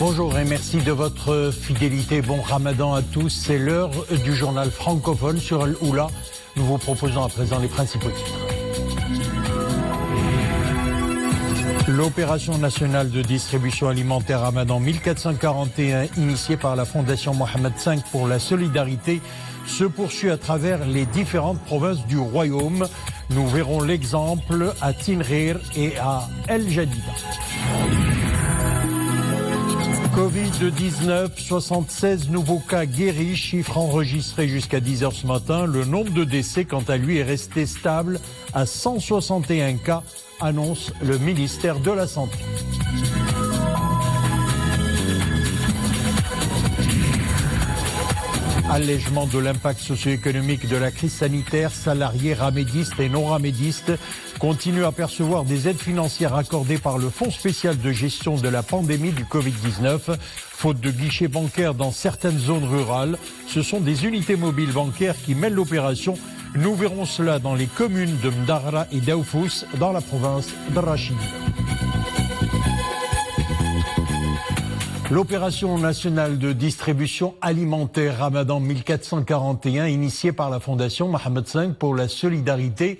Bonjour et merci de votre fidélité. Bon Ramadan à tous. C'est l'heure du journal francophone sur Al-Oula. Nous vous proposons à présent les principaux titres. L'opération nationale de distribution alimentaire Ramadan 1441, initiée par la Fondation Mohammed V pour la solidarité, se poursuit à travers les différentes provinces du royaume. Nous verrons l'exemple à Tinrir et à El Jadida. Covid-19, 76 nouveaux cas guéris, chiffre enregistré jusqu'à 10h ce matin. Le nombre de décès, quant à lui, est resté stable à 161 cas, annonce le ministère de la Santé. Allègement de l'impact socio-économique de la crise sanitaire, salariés ramédistes et non ramédistes continuent à percevoir des aides financières accordées par le Fonds spécial de gestion de la pandémie du Covid-19. Faute de guichets bancaires dans certaines zones rurales, ce sont des unités mobiles bancaires qui mènent l'opération. Nous verrons cela dans les communes de Mdara et d'Aoufous dans la province de Rachid. L'opération nationale de distribution alimentaire Ramadan 1441, initiée par la Fondation Mohammed V pour la solidarité,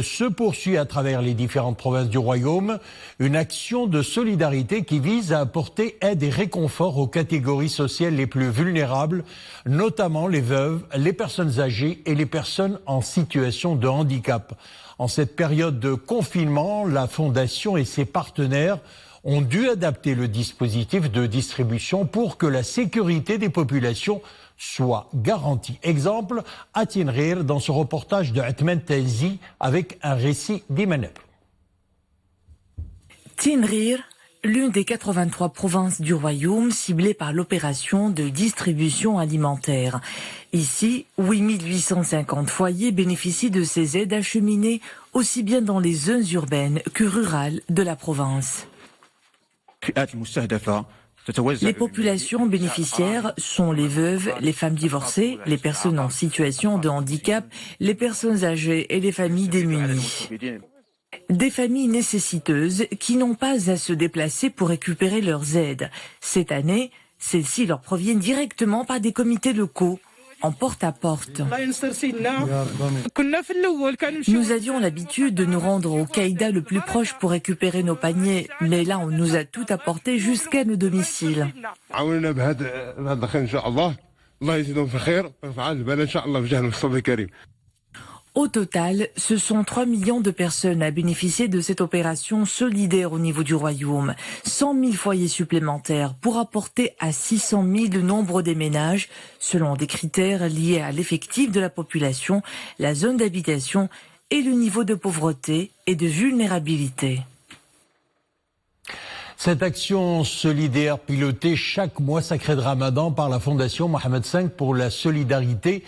se poursuit à travers les différentes provinces du royaume. Une action de solidarité qui vise à apporter aide et réconfort aux catégories sociales les plus vulnérables, notamment les veuves, les personnes âgées et les personnes en situation de handicap. En cette période de confinement, la Fondation et ses partenaires ont dû adapter le dispositif de distribution pour que la sécurité des populations soit garantie. Exemple à Tinrir dans ce reportage de Atman Telzi avec un récit d'Imaneb. Tinrir, l'une des 83 provinces du royaume ciblées par l'opération de distribution alimentaire. Ici, 8850 foyers bénéficient de ces aides acheminées aussi bien dans les zones urbaines que rurales de la province. Les populations bénéficiaires sont les veuves, les femmes divorcées, les personnes en situation de handicap, les personnes âgées et les familles démunies. Des familles nécessiteuses qui n'ont pas à se déplacer pour récupérer leurs aides. Cette année, celles-ci leur proviennent directement par des comités locaux, en porte-à-porte. Nous avions l'habitude de nous rendre au Qaïda le plus proche pour récupérer nos paniers, mais là on nous a tout apporté jusqu'à nos domiciles. Au total, ce sont 3 millions de personnes à bénéficier de cette opération solidaire au niveau du royaume. 100 000 foyers supplémentaires pour apporter à 600 000 le nombre des ménages, selon des critères liés à l'effectif de la population, la zone d'habitation et le niveau de pauvreté et de vulnérabilité. Cette action solidaire pilotée chaque mois sacré de Ramadan par la Fondation Mohammed V pour la solidarité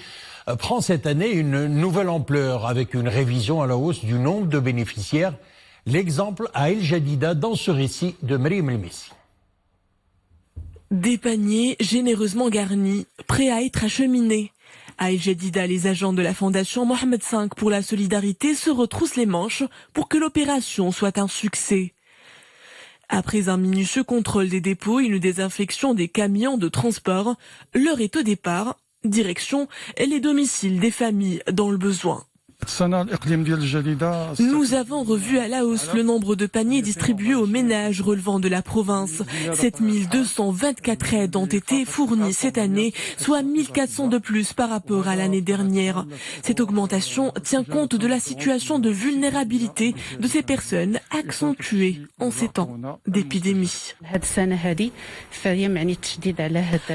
prend cette année une nouvelle ampleur avec une révision à la hausse du nombre de bénéficiaires. L'exemple à El Jadida dans ce récit de Maryam El-Messi. Des paniers généreusement garnis, prêts à être acheminés. À El Jadida, les agents de la Fondation Mohammed V pour la solidarité se retroussent les manches pour que l'opération soit un succès. Après un minutieux contrôle des dépôts et une désinfection des camions de transport, l'heure est au départ. Direction les domiciles des familles dans le besoin. Nous avons revu à la hausse le nombre de paniers distribués aux ménages relevant de la province. 7224 aides ont été fournies cette année, soit 1400 de plus par rapport à l'année dernière. Cette augmentation tient compte de la situation de vulnérabilité de ces personnes accentuée en ces temps d'épidémie.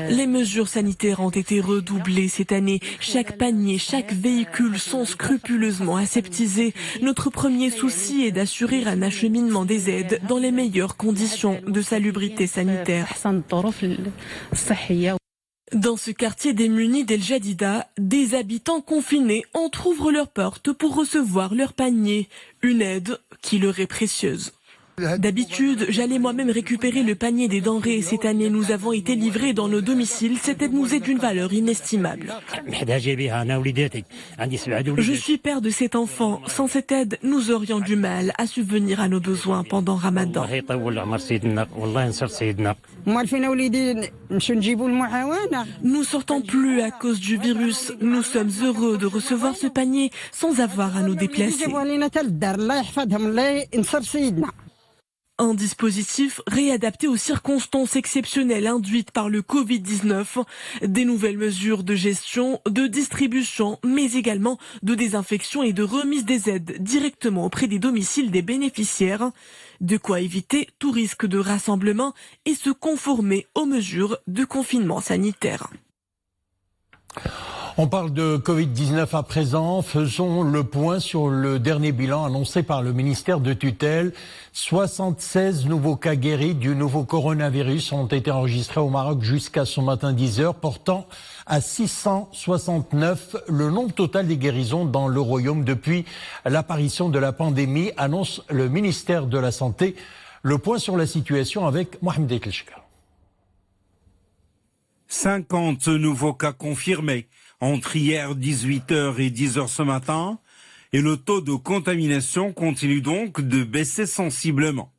Les mesures sanitaires ont été redoublées cette année. Chaque panier, chaque véhicule sont scrupuleux aseptisé. Notre premier souci est d'assurer un acheminement des aides dans les meilleures conditions de salubrité sanitaire. Dans ce quartier démuni d'El Jadida, des habitants confinés entr'ouvrent leurs portes pour recevoir leur panier, une aide qui leur est précieuse. D'habitude, j'allais moi-même récupérer le panier des denrées. Cette année, nous avons été livrés dans nos domiciles. Cette aide nous est d'une valeur inestimable. Je suis père de 7 enfants. Sans cette aide, nous aurions du mal à subvenir à nos besoins pendant Ramadan. Nous sortons plus à cause du virus. Nous sommes heureux de recevoir ce panier sans avoir à nous déplacer. Un dispositif réadapté aux circonstances exceptionnelles induites par le Covid-19, des nouvelles mesures de gestion, de distribution, mais également de désinfection et de remise des aides directement auprès des domiciles des bénéficiaires. De quoi éviter tout risque de rassemblement et se conformer aux mesures de confinement sanitaire. On parle de Covid-19 à présent. Faisons le point sur le dernier bilan annoncé par le ministère de tutelle. 76 nouveaux cas guéris du nouveau coronavirus ont été enregistrés au Maroc jusqu'à ce matin 10h, portant à 669 le nombre total des guérisons dans le royaume depuis l'apparition de la pandémie, annonce le ministère de la Santé. Le point sur la situation avec Mohamed Eklchka. 50 nouveaux cas confirmés entre hier 18h et 10h ce matin, et le taux de contamination continue donc de baisser sensiblement.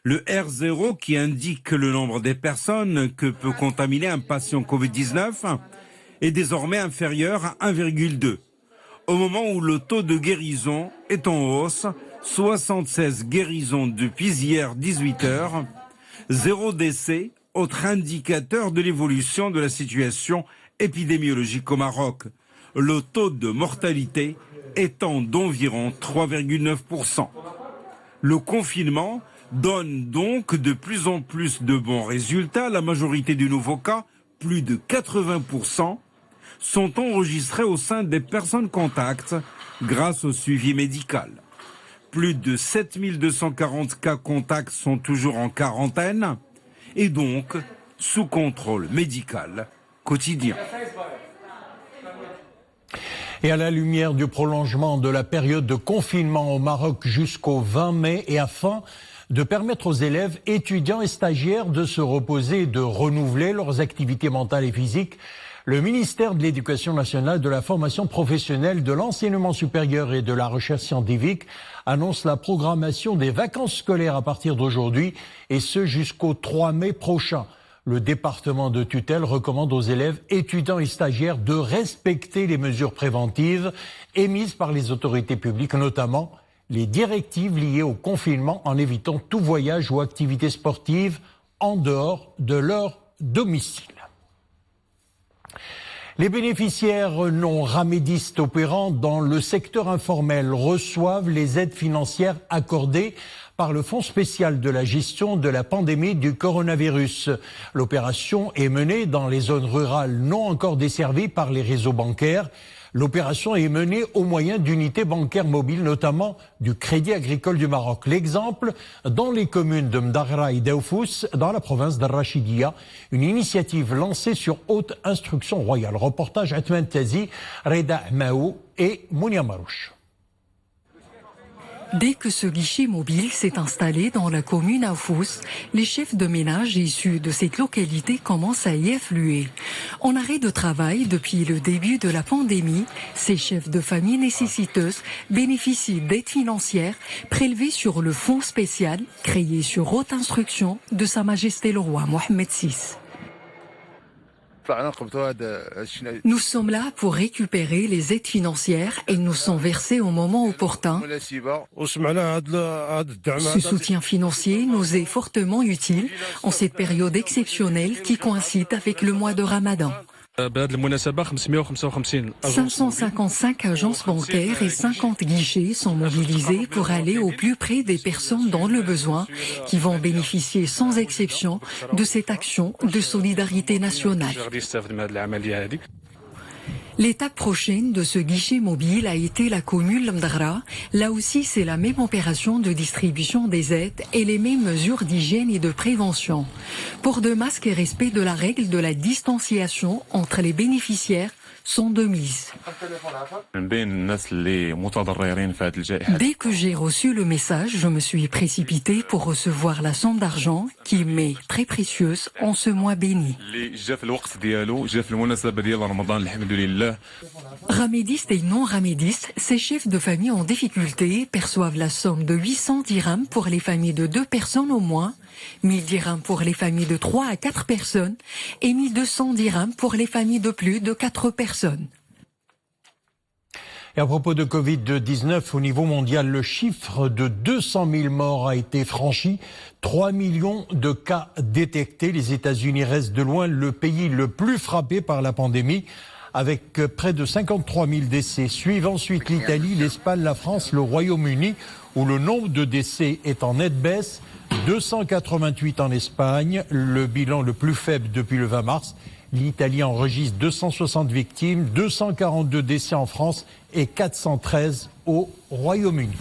Le R0, qui indique le nombre des personnes que peut contaminer un patient Covid-19, est désormais inférieur à 1,2. Au moment où le taux de guérison est en hausse, 76 guérisons depuis hier 18h, 0 décès, autre indicateur de l'évolution de la situation épidémiologique au Maroc, le taux de mortalité étant d'environ 3,9%. Le confinement donne donc de plus en plus de bons résultats. La majorité des nouveaux cas, plus de 80%, sont enregistrés au sein des personnes contacts grâce au suivi médical. Plus de 7240 cas contacts sont toujours en quarantaine et donc sous contrôle médical quotidien. Et à la lumière du prolongement de la période de confinement au Maroc jusqu'au 20 mai et afin de permettre aux élèves, étudiants et stagiaires de se reposer et de renouveler leurs activités mentales et physiques, le ministère de l'Éducation nationale, de la formation professionnelle, de l'enseignement supérieur et de la recherche scientifique annonce la programmation des vacances scolaires à partir d'aujourd'hui et ce jusqu'au 3 mai prochain. Le département de tutelle recommande aux élèves, étudiants et stagiaires de respecter les mesures préventives émises par les autorités publiques, notamment les directives liées au confinement en évitant tout voyage ou activité sportive en dehors de leur domicile. Les bénéficiaires non ramédistes opérant dans le secteur informel reçoivent les aides financières accordées par le Fonds spécial de la gestion de la pandémie du coronavirus. L'opération est menée dans les zones rurales non encore desservies par les réseaux bancaires. L'opération est menée au moyen d'unités bancaires mobiles, notamment du Crédit agricole du Maroc. L'exemple, dans les communes de Mdaghra et d'Aoufous, dans la province d'Al-Rachidia, une initiative lancée sur haute instruction royale. Reportage Atman Tazi, Reda Maou et Mounia Marouche. Dès que ce guichet mobile s'est installé dans la commune Aoufous, les chefs de ménage issus de cette localité commencent à y affluer. En arrêt de travail depuis le début de la pandémie, ces chefs de famille nécessiteuses bénéficient d'aides financières prélevées sur le fonds spécial créé sur haute instruction de Sa Majesté le roi Mohamed VI. Nous sommes là pour récupérer les aides financières. Elles nous sont versées au moment opportun. Ce soutien financier nous est fortement utile en cette période exceptionnelle qui coïncide avec le mois de Ramadan. 555 agences bancaires et 50 guichets sont mobilisés pour aller au plus près des personnes dans le besoin qui vont bénéficier sans exception de cette action de solidarité nationale. L'étape prochaine de ce guichet mobile a été la commune Lamdara. Là aussi, c'est la même opération de distribution des aides et les mêmes mesures d'hygiène et de prévention. Port de masque et respect de la règle de la distanciation entre les bénéficiaires sont de mise. Dès que j'ai reçu le message, je me suis précipité pour recevoir la somme d'argent qui m'est très précieuse en ce mois béni. Ramédistes et non-ramédistes, ces chefs de famille en difficulté perçoivent la somme de 800 dirhams pour les familles de 2 personnes au moins, 1000 dirhams pour les familles de 3 à 4 personnes et 1200 dirhams pour les familles de plus de 4 personnes. Et à propos de Covid-19, au niveau mondial, le chiffre de 200 000 morts a été franchi. 3 millions de cas détectés. Les États-Unis restent de loin le pays le plus frappé par la pandémie, avec près de 53 000 décès. Suivent ensuite l'Italie, l'Espagne, la France, le Royaume-Uni, où le nombre de décès est en nette baisse. 288 en Espagne, le bilan le plus faible depuis le 20 mars. L'Italie enregistre 260 victimes, 242 décès en France et 413 au Royaume-Uni.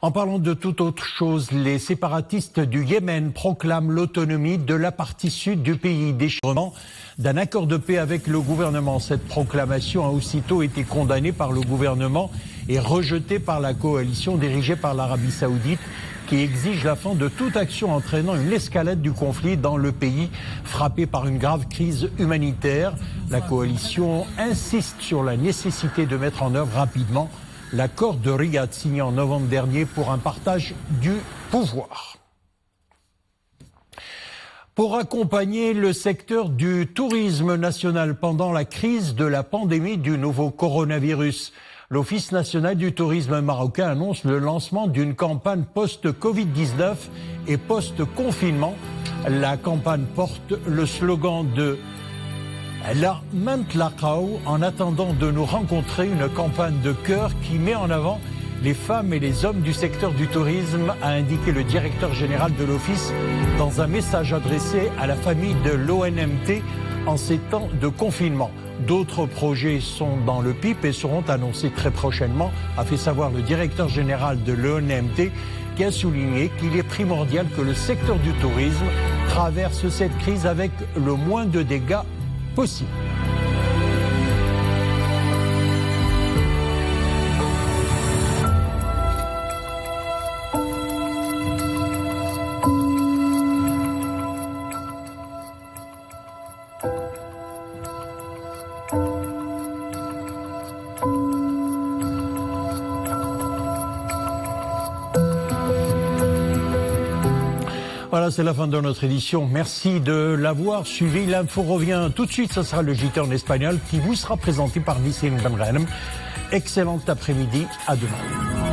En parlant de toute autre chose, les séparatistes du Yémen proclament l'autonomie de la partie sud du pays, déchirement d'un accord de paix avec le gouvernement. Cette proclamation a aussitôt été condamnée par le gouvernement et rejetée par la coalition dirigée par l'Arabie Saoudite, qui exige la fin de toute action entraînant une escalade du conflit dans le pays frappé par une grave crise humanitaire. La coalition insiste sur la nécessité de mettre en œuvre rapidement l'accord de Riyad signé en novembre dernier pour un partage du pouvoir. Pour accompagner le secteur du tourisme national pendant la crise de la pandémie du nouveau coronavirus, l'Office national du tourisme marocain annonce le lancement d'une campagne post-Covid-19 et post-confinement. La campagne porte le slogan de La Mantlaqaou, en attendant de nous rencontrer, une campagne de cœur qui met en avant les femmes et les hommes du secteur du tourisme, a indiqué le directeur général de l'Office dans un message adressé à la famille de l'ONMT en ces temps de confinement. D'autres projets sont dans le pipe et seront annoncés très prochainement, a fait savoir le directeur général de l'ONMT, qui a souligné qu'il est primordial que le secteur du tourisme traverse cette crise avec le moins de dégâts possible. Voilà, c'est la fin de notre édition. Merci de l'avoir suivi. L'info revient tout de suite. Ce sera le JT en espagnol qui vous sera présenté par Vicente Benrem. Excellent après-midi. À demain.